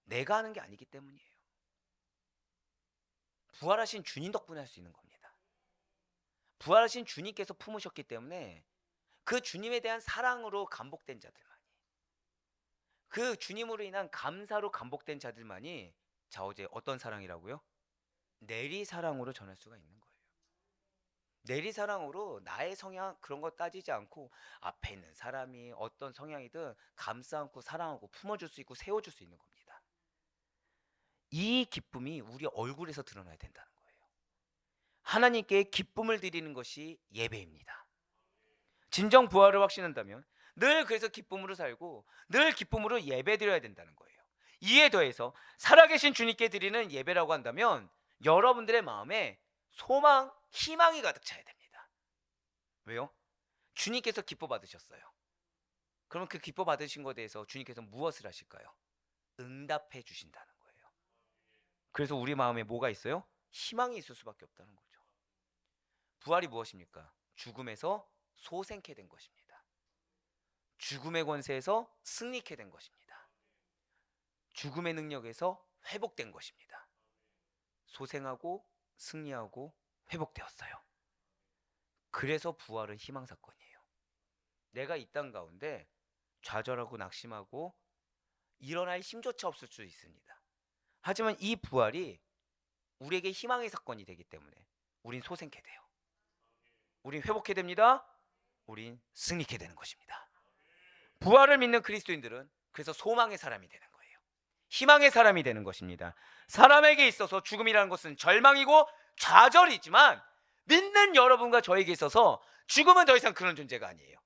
내가 하는 게 아니기 때문이에요. 부활하신 주님 덕분에 할 수 있는 겁니다. 부활하신 주님께서 품으셨기 때문에 그 주님에 대한 사랑으로 감복된 자들만이, 그 주님으로 인한 감사로 감복된 자들만이 자, 어제 어떤 사랑이라고요? 내리사랑으로 전할 수가 있는 거예요. 내리사랑으로 나의 성향 그런 거 따지지 않고 앞에 있는 사람이 어떤 성향이든 감싸 안고 사랑하고 품어줄 수 있고 세워줄 수 있는 겁니다. 이 기쁨이 우리 얼굴에서 드러나야 된다는 거예요. 하나님께 기쁨을 드리는 것이 예배입니다. 진정 부활을 확신한다면 늘 그래서 기쁨으로 살고 늘 기쁨으로 예배 드려야 된다는 거예요. 이에 더해서 살아계신 주님께 드리는 예배라고 한다면 여러분들의 마음에 소망, 희망이 가득 차야 됩니다. 왜요? 주님께서 기뻐 받으셨어요. 그럼 그 기뻐 받으신 것에 대해서 주님께서 무엇을 하실까요? 응답해 주신다는 거예요. 그래서 우리 마음에 뭐가 있어요? 희망이 있을 수밖에 없다는 거죠. 부활이 무엇입니까? 죽음에서 소생케 된 것입니다. 죽음의 권세에서 승리케 된 것입니다. 죽음의 능력에서 회복된 것입니다. 소생하고 승리하고 회복되었어요. 그래서 부활은 희망사건이에요. 내가 이 땅 가운데 좌절하고 낙심하고 일어날 힘조차 없을 수 있습니다. 하지만 이 부활이 우리에게 희망의 사건이 되기 때문에 우린 소생케 돼요. 우린 회복해 됩니다. 우린 승리케 되는 것입니다. 부활을 믿는 그리스도인들은 그래서 소망의 사람이 되는 거예요. 희망의 사람이 되는 것입니다. 사람에게 있어서 죽음이라는 것은 절망이고 좌절이지만 믿는 여러분과 저에게 있어서 죽음은 더 이상 그런 존재가 아니에요.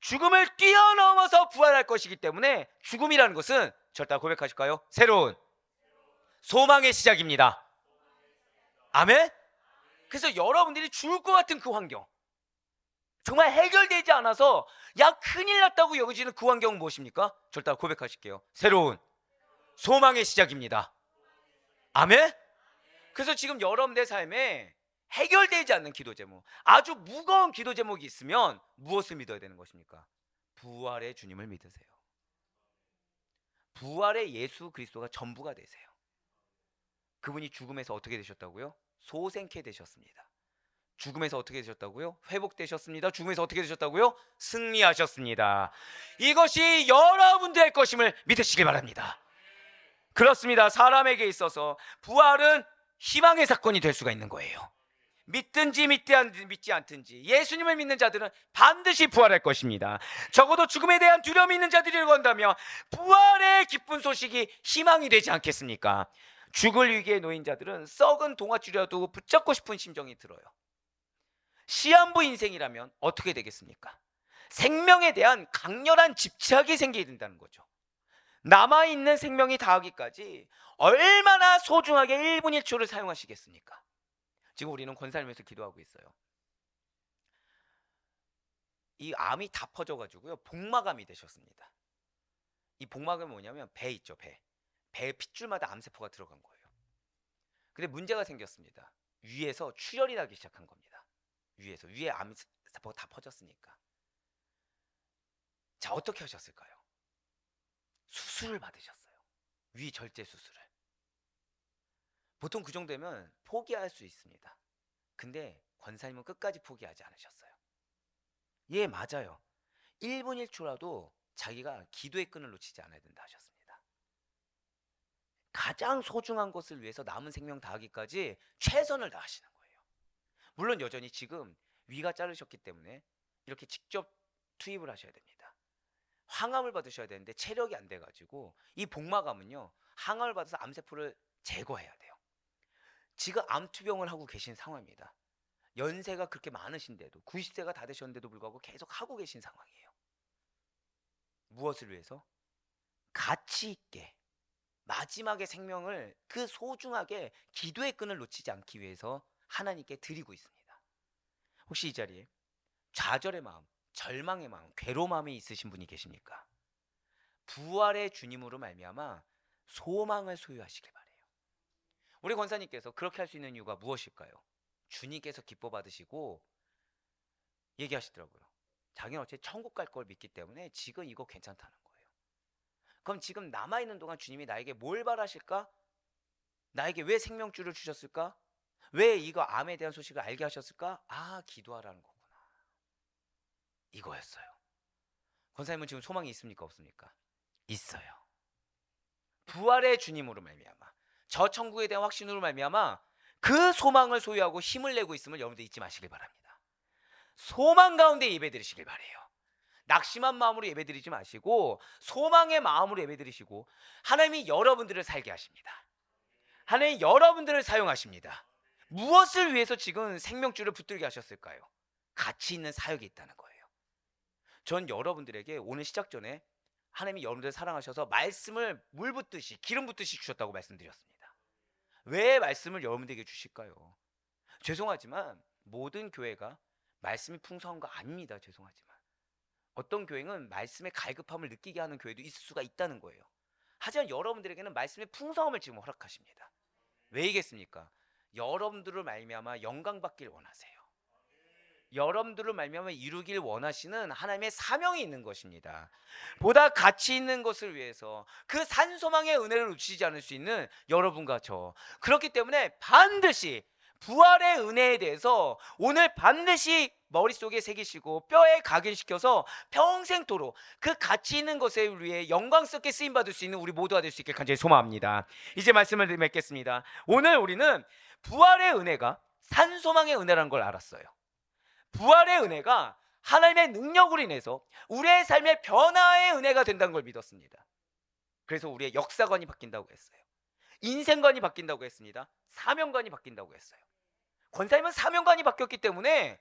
죽음을 뛰어넘어서 부활할 것이기 때문에 죽음이라는 것은 절대 고백하실까요? 새로운 소망의 시작입니다. 아멘? 그래서 여러분들이 죽을 것 같은 그 환경, 정말 해결되지 않아서 야 큰일 났다고 여겨지는 그 환경은 무엇입니까? 절대 고백하실게요. 새로운 소망의 시작입니다. 아멘? 그래서 지금 여러분들 삶에 해결되지 않는 기도 제목, 아주 무거운 기도 제목이 있으면 무엇을 믿어야 되는 것입니까? 부활의 주님을 믿으세요. 부활의 예수 그리스도가 전부가 되세요. 그분이 죽음에서 어떻게 되셨다고요? 소생케 되셨습니다. 죽음에서 어떻게 되셨다고요? 회복되셨습니다. 죽음에서 어떻게 되셨다고요? 승리하셨습니다. 이것이 여러분들의 것임을 믿으시길 바랍니다. 그렇습니다. 사람에게 있어서 부활은 희망의 사건이 될 수가 있는 거예요. 믿든지 믿지 않든지 예수님을 믿는 자들은 반드시 부활할 것입니다. 적어도 죽음에 대한 두려움이 있는 자들이라고 한다면 부활의 기쁜 소식이 희망이 되지 않겠습니까? 죽을 위기에 놓인 자들은 썩은 동아줄이라도 붙잡고 싶은 심정이 들어요. 시한부 인생이라면 어떻게 되겠습니까? 생명에 대한 강렬한 집착이 생기게 된다는 거죠. 남아있는 생명이 다하기까지 얼마나 소중하게 1분 1초를 사용하시겠습니까? 지금 우리는 권사님에서 기도하고 있어요. 이 암이 다 퍼져가지고요 복막암이 되셨습니다. 이 복막암이 뭐냐면 배 있죠, 배 핏줄마다 암세포가 들어간 거예요. 근데 문제가 생겼습니다. 위에서 출혈이 나기 시작한 겁니다. 위에 암세포가 다 퍼졌으니까. 자, 어떻게 하셨을까요? 수술을 받으셨어요. 위 절제 수술을. 보통 그 정도면 포기할 수 있습니다. 근데 권사님은 끝까지 포기하지 않으셨어요. 예, 맞아요. 1분 1초라도 자기가 기도의 끈을 놓치지 않아야 된다 하셨습니다. 가장 소중한 것을 위해서 남은 생명 다하기까지 최선을 다하시는 거예요. 물론 여전히 지금 위가 자르셨기 때문에 이렇게 직접 투입을 하셔야 됩니다. 항암을 받으셔야 되는데 체력이 안 돼가지고 이 복막암은요 항암을 받아서 암세포를 제거해야 돼요. 지금 암투병을 하고 계신 상황입니다. 연세가 그렇게 많으신데도 90세가 다 되셨는데도 불구하고 계속 하고 계신 상황이에요. 무엇을 위해서? 가치 있게 마지막의 생명을 그 소중하게 기도의 끈을 놓치지 않기 위해서 하나님께 드리고 있습니다. 혹시 이 자리에 좌절의 마음, 절망의 마음, 괴로운 마음이 있으신 분이 계십니까? 부활의 주님으로 말미암아 소망을 소유하시길 바래요. 우리 권사님께서 그렇게 할 수 있는 이유가 무엇일까요? 주님께서 기뻐 받으시고 얘기하시더라고요. 자기는 어차피 천국 갈 걸 믿기 때문에 지금 이거 괜찮다는 거예요. 그럼 지금 남아있는 동안 주님이 나에게 뭘 바라실까? 나에게 왜 생명줄을 주셨을까? 왜 이거 암에 대한 소식을 알게 하셨을까? 아, 기도하라는 거구나. 이거였어요. 권사님은 지금 소망이 있습니까? 없습니까? 있어요. 부활의 주님으로 말미암아 저 천국에 대한 확신으로 말미암아 그 소망을 소유하고 힘을 내고 있음을 여러분들 잊지 마시길 바랍니다. 소망 가운데 예배드리시길 바래요. 낙심한 마음으로 예배드리지 마시고 소망의 마음으로 예배드리시고, 하나님이 여러분들을 살게 하십니다. 하나님이 여러분들을 사용하십니다. 무엇을 위해서 지금 생명줄을 붙들게 하셨을까요? 가치 있는 사역이 있다는 거예요. 전 여러분들에게 오늘 시작 전에 하나님이 여러분들을 사랑하셔서 말씀을 물 붓듯이 기름 붓듯이 주셨다고 말씀드렸습니다. 왜 말씀을 여러분들에게 주실까요? 죄송하지만 모든 교회가 말씀이 풍성한 거 아닙니다. 죄송하지만 어떤 교회는 말씀의 갈급함을 느끼게 하는 교회도 있을 수가 있다는 거예요. 하지만 여러분들에게는 말씀의 풍성함을 지금 허락하십니다. 왜이겠습니까? 여러분들을 말미암아 영광 받길 원하세요. 여러분들을 말미암아 이루길 원하시는 하나님의 사명이 있는 것입니다. 보다 가치 있는 것을 위해서 그 산소망의 은혜를 놓치지 않을 수 있는 여러분과 저, 그렇기 때문에 반드시 부활의 은혜에 대해서 오늘 반드시 머릿속에 새기시고 뼈에 각인시켜서 평생토록 그 가치 있는 것에 위해 영광스럽게 쓰임받을 수 있는 우리 모두가 될 수 있길 간절히 소망합니다. 이제 말씀을 맺겠습니다. 오늘 우리는 부활의 은혜가 산소망의 은혜라는 걸 알았어요. 부활의 은혜가 하나님의 능력으로 인해서 우리의 삶의 변화의 은혜가 된다는 걸 믿었습니다. 그래서 우리의 역사관이 바뀐다고 했어요. 인생관이 바뀐다고 했습니다. 사명관이 바뀐다고 했어요. 권사님은 사명관이 바뀌었기 때문에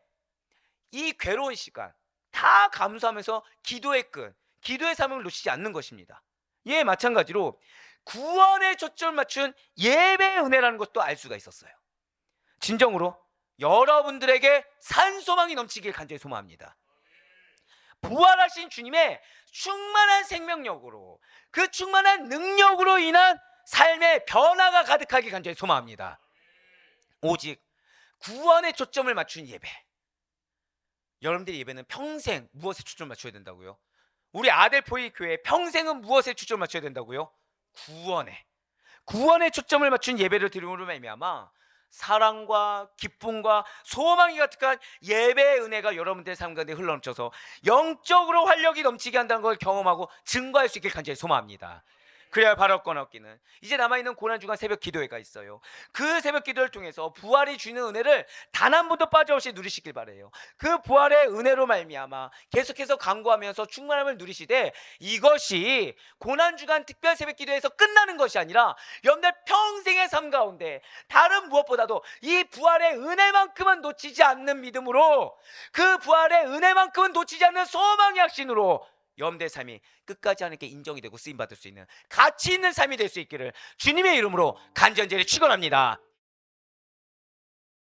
이 괴로운 시간 다 감수하면서 기도의 끈, 기도의 사명을 놓치지 않는 것입니다. 예, 마찬가지로 구원에 초점을 맞춘 예배의 은혜라는 것도 알 수가 있었어요. 진정으로 여러분들에게 산소망이 넘치길 간절히 소망합니다. 부활하신 주님의 충만한 생명력으로, 그 충만한 능력으로 인한 삶의 변화가 가득하길 간절히 소망합니다. 오직 구원에 초점을 맞춘 예배. 여러분들의 예배는 평생 무엇에 초점을 맞춰야 된다고요? 우리 아델포이 교회 평생은 무엇에 초점을 맞춰야 된다고요? 구원에 초점을 맞춘 예배를 드림으로 말미암아 사랑과 기쁨과 소망이 가득한 예배의 은혜가 여러분들의 삶 가운데 흘러넘쳐서 영적으로 활력이 넘치게 한다는 걸 경험하고 증거할 수 있길 간절히 소망합니다. 그래야 바랄 얻기는 이제 남아있는 고난주간 새벽 기도회가 있어요. 그 새벽 기도를 통해서 부활이 주는 은혜를 단 한 번도 빠짐없이 누리시길 바라요. 그 부활의 은혜로 말미암아 계속해서 간구하면서 충만함을 누리시되, 이것이 고난주간 특별 새벽 기도에서 끝나는 것이 아니라 여러분들 평생의 삶 가운데 다른 무엇보다도 이 부활의 은혜만큼은 놓치지 않는 믿음으로, 그 부활의 은혜만큼은 놓치지 않는 소망의 확신으로 여러분들의 삶이 끝까지 하나님께 인정이 되고 쓰임받을 수 있는 가치 있는 삶이 될 수 있기를 주님의 이름으로 간절히 축원합니다.